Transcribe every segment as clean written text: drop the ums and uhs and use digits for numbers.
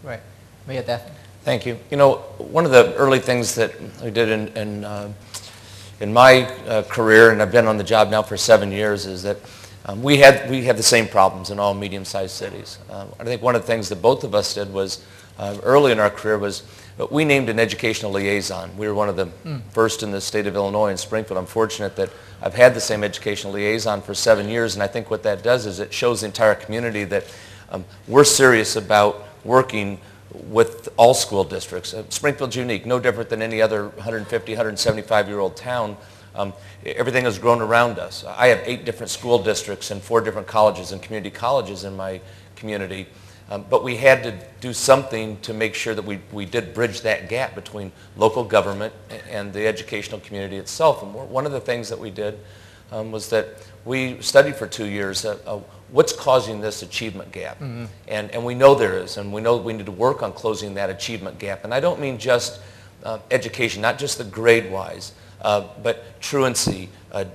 Right. Mayor Lathan. Thank you. You know, one of the early things that I did in my career, and I've been on the job now for 7 years, is that we have the same problems in all medium-sized cities. I think one of the things that both of us did was, early in our career, was we named an educational liaison. We were one of the first in the state of Illinois in Springfield. I'm fortunate that I've had the same educational liaison for 7 years, and I think what that does is it shows the entire community that we're serious about working with all school districts. Springfield's unique, no different than any other 150, 175-year-old town. Everything has grown around us. I have 8 different school districts and 4 different colleges and community colleges in my community. But we had to do something to make sure that we did bridge that gap between local government and the educational community itself. And one of the things that we did was that we studied for 2 years what's causing this achievement gap. And we know there is, and we know we need to work on closing that achievement gap. And I don't mean just education, not just the grade-wise, but truancy,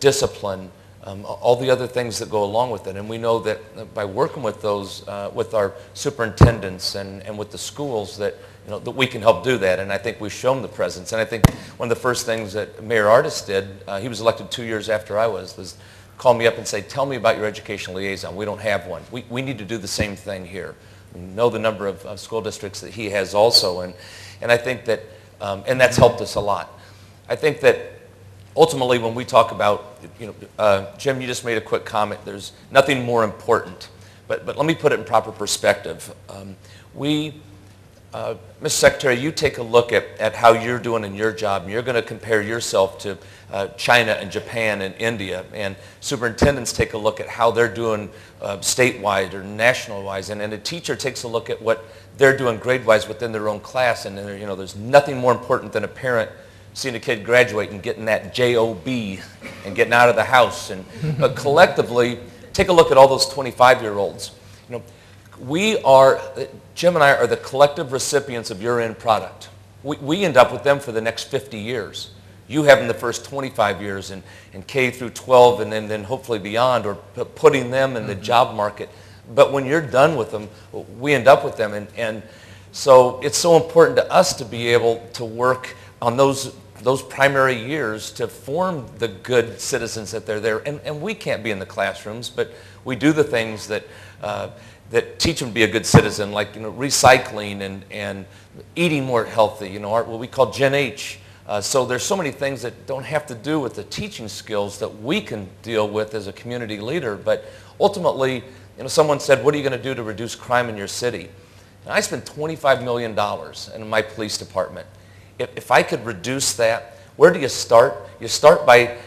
discipline, all the other things that go along with it. And we know that by working with those, with our superintendents and with the schools, that that we can help do that. And I think we've shown the presence. And I think one of the first things that Mayor Ardis did, he was elected 2 years after I was call me up and say, tell me about your educational liaison. We don't have one. We need to do the same thing here. We know the number of school districts that he has also. And I think that, and that's helped us a lot. I think that ultimately, when we talk about, Jim, you just made a quick comment. There's nothing more important. But let me put it in proper perspective. Mr. Secretary, you take a look at how you're doing in your job, and you're going to compare yourself to China and Japan and India. And superintendents take a look at how they're doing statewide or national-wise. And a teacher takes a look at what they're doing grade-wise within their own class. And there's nothing more important than a parent seeing a kid graduate and getting that JOB and getting out of the house. But collectively, take a look at all those 25-year-olds. Jim and I are the collective recipients of your end product. We end up with them for the next 50 years. You have in the first 25 years in K through 12 and then hopefully beyond, or putting them in the job market. But when you're done with them, we end up with them. And so it's so important to us to be able to work on those primary years to form the good citizens that they're there. And we can't be in the classrooms, but we do the things that teach them to be a good citizen, like recycling and eating more healthy, what we call Gen H. So there's so many things that don't have to do with the teaching skills that we can deal with as a community leader. But ultimately, someone said, what are you going to do to reduce crime in your city? And I spent $25 million in my police department. If I could reduce that, where do you start? You start by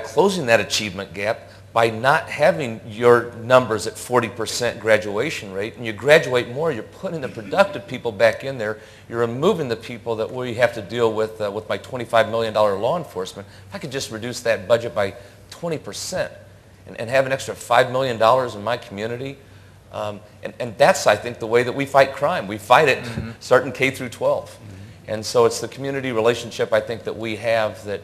closing that achievement gap, by not having your numbers at 40% graduation rate, and you graduate more, you're putting the productive people back in there, you're removing the people that we have to deal with my $25 million law enforcement. If I could just reduce that budget by 20% and have an extra $5 million in my community, and that's, I think, the way that we fight crime. We fight it starting K through 12. And so it's the community relationship, I think, that we have that,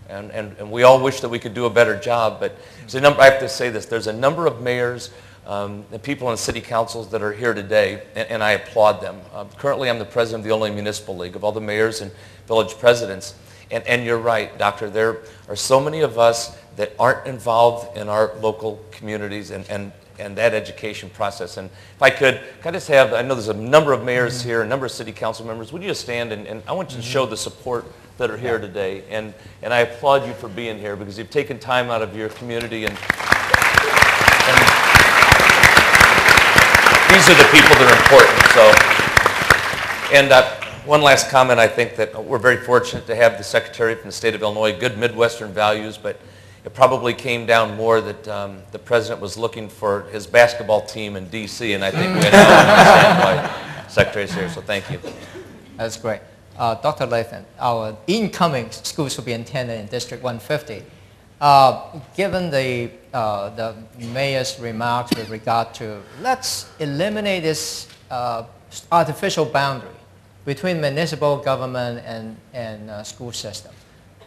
and we all wish that we could do a better job, but I have to say this, there's a number of mayors and people in city councils that are here today, and I applaud them. Currently, I'm the president of the Illinois Municipal League, of all the mayors and village presidents, and you're right, Doctor, there are so many of us that aren't involved in our local communities and that education process. And if I could, I just have, I know there's a number of mayors here, a number of city council members. Would you just stand and I want you to show the support that are here today. And I applaud you for being here because you've taken time out of your community and these are the people that are important. So, and one last comment, I think that we're very fortunate to have the Secretary from the state of Illinois, good Midwestern values, but it probably came down more that the President was looking for his basketball team in D.C., and I think we understand why Secretary's here, so thank you. That's great. Dr. Lathan, our incoming school superintendent in District 150, given the mayor's remarks with regard to let's eliminate this artificial boundary between municipal government and school system.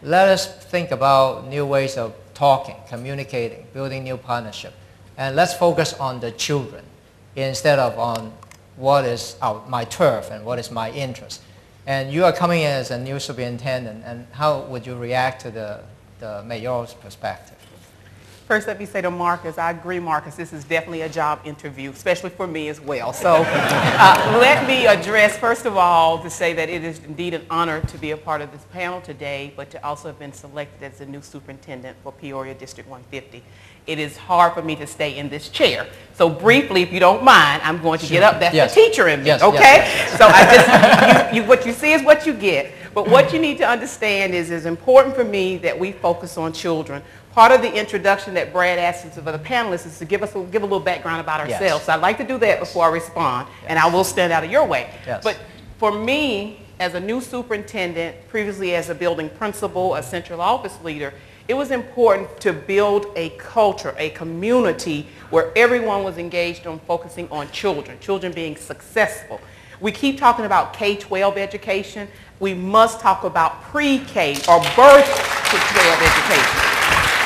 Let us think about new ways of talking, communicating, building new partnership. And let's focus on the children instead of on what is my turf and what is my interest. And you are coming in as a new superintendent, and how would you react to the mayor's perspective? First, let me say to Marcus, I agree, Marcus, this is definitely a job interview, especially for me as well. So let me address, first of all, to say that it is indeed an honor to be a part of this panel today, but to also have been selected as the new superintendent for Peoria District 150. It is hard for me to stay in this chair. So briefly, if you don't mind, I'm going to get up. That's the teacher in me, okay? Yes. So I just, what you see is what you get. But what you need to understand is it's important for me that we focus on children. Part of the introduction that Brad asked us of the panelists is to give a little background about ourselves. Yes. So I'd like to do that before I respond, and I will stand out of your way. Yes. But for me, as a new superintendent, previously as a building principal, a central office leader, it was important to build a culture, a community where everyone was engaged on focusing on children being successful. We keep talking about K-12 education. We must talk about pre-K or birth to 12 education.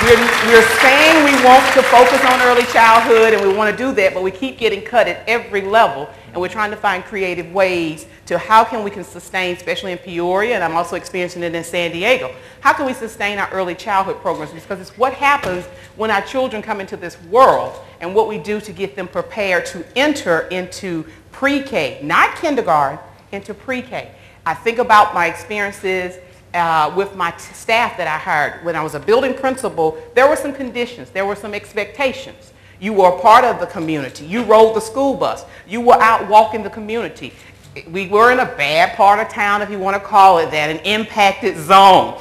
We're saying we want to focus on early childhood and we want to do that, but we keep getting cut at every level, and we're trying to find creative ways to how can we sustain, especially in Peoria, and I'm also experiencing it in San Diego, how can we sustain our early childhood programs? Because it's what happens when our children come into this world and what we do to get them prepared to enter into pre-K, not kindergarten, into pre-K. I think about my experiences with my staff that I hired. When I was a building principal, there were some conditions, there were some expectations. You were a part of the community. You rode the school bus. You were out walking the community. We were in a bad part of town, if you want to call it that, an impacted zone.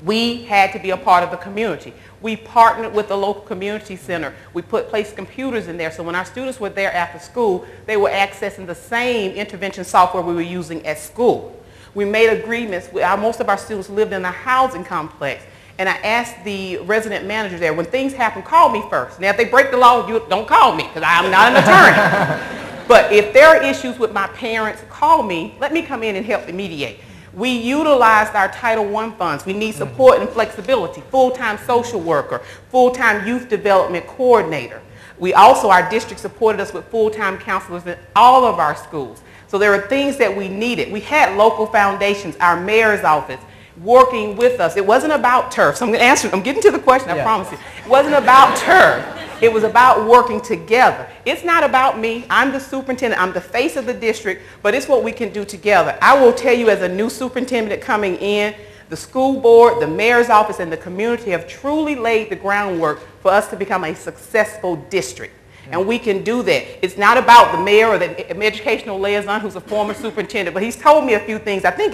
We had to be a part of the community. We partnered with the local community center. We placed computers in there, so when our students were there after school, they were accessing the same intervention software we were using at school. We made agreements. Most of our students lived in a housing complex. And I asked the resident manager there, when things happen, call me first. Now, if they break the law, you don't call me, because I'm not an attorney. But if there are issues with my parents, call me. Let me come in and help mediate. We utilized our Title I funds. We need support and flexibility, full-time social worker, full-time youth development coordinator. We also, our district supported us with full-time counselors in all of our schools. So there are things that we needed. We had local foundations, our mayor's office, working with us. It wasn't about turf. So I'm getting to the question, I promise you. It wasn't about turf. It was about working together. It's not about me. I'm the superintendent. I'm the face of the district, but it's what we can do together. I will tell you, as a new superintendent coming in, the school board, the mayor's office, and the community have truly laid the groundwork for us to become a successful district. And we can do that. It's not about the mayor or the educational liaison who's a former superintendent, but he's told me a few things. I think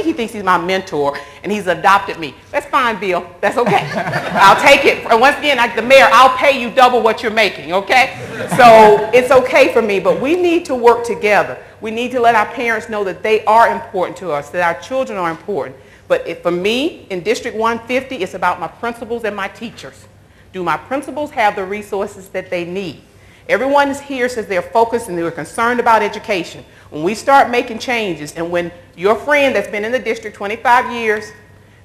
he thinks he's my mentor, and he's adopted me. That's fine, Bill. That's okay. I'll take it. And once again, like the mayor, I'll pay you double what you're making, okay? So it's okay for me, but we need to work together. We need to let our parents know that they are important to us, that our children are important. But for me, in District 150, it's about my principals and my teachers. Do my principals have the resources that they need? Everyone here says they're focused and they're concerned about education. When we start making changes, and when your friend that's been in the district 25 years,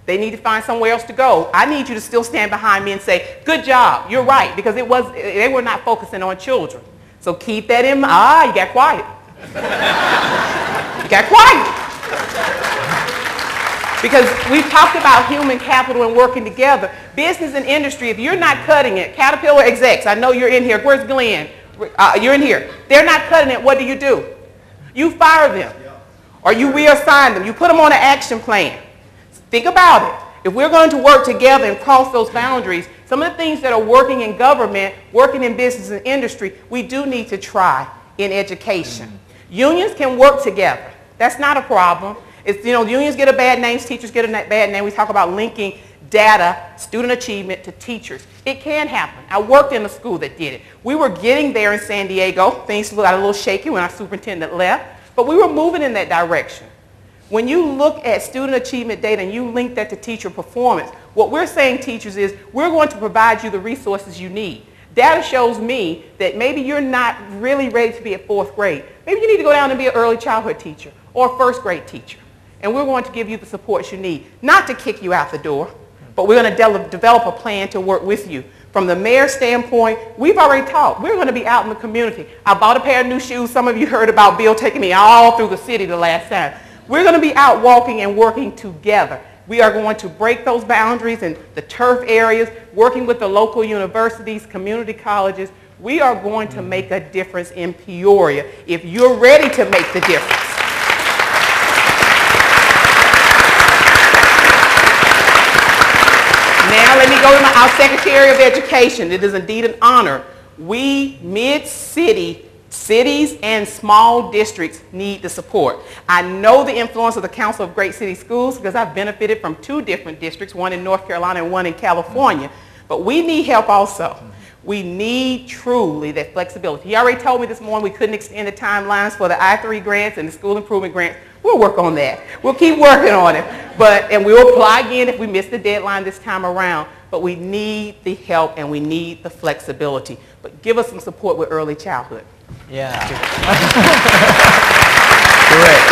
they need to find somewhere else to go, I need you to still stand behind me and say, good job, you're right, because they were not focusing on children. So keep that in mind. You got quiet. You got quiet. Because we've talked about human capital and working together. Business and industry, if you're not cutting it, Caterpillar execs, I know you're in here. Where's Glenn? You're in here. They're not cutting it. What do? You fire them. Or you reassign them. You put them on an action plan. Think about it. If we're going to work together and cross those boundaries, some of the things that are working in government, working in business and industry, we do need to try in education. Unions can work together. That's not a problem. It's, unions get a bad name, teachers get a bad name. We talk about linking data, student achievement to teachers. It can happen. I worked in a school that did it. We were getting there in San Diego. Things got a little shaky when our superintendent left, but we were moving in that direction. When you look at student achievement data and you link that to teacher performance, what we're saying, teachers, is we're going to provide you the resources you need. Data shows me that maybe you're not really ready to be at 4th grade. Maybe you need to go down and be an early childhood teacher or a 1st grade teacher. And we're going to give you the support you need. Not to kick you out the door, but we're going to develop a plan to work with you. From the mayor's standpoint, we've already talked. We're going to be out in the community. I bought a pair of new shoes. Some of you heard about Bill taking me all through the city the last time. We're going to be out walking and working together. We are going to break those boundaries in the turf areas, working with the local universities, community colleges. We are going to make a difference in Peoria if you're ready to make the difference. Now let me go to our Secretary of Education. It is indeed an honor. We, mid-city, cities and small districts need the support. I know the influence of the Council of Great City Schools because I've benefited from 2 different districts, one in North Carolina and one in California. But we need help also. We need truly that flexibility. He already told me this morning we couldn't extend the timelines for the I-3 grants and the school improvement grants. We'll work on that. We'll keep working on it. And we'll apply again if we miss the deadline this time around. But we need the help and we need the flexibility. But give us some support with early childhood. Yeah. Great.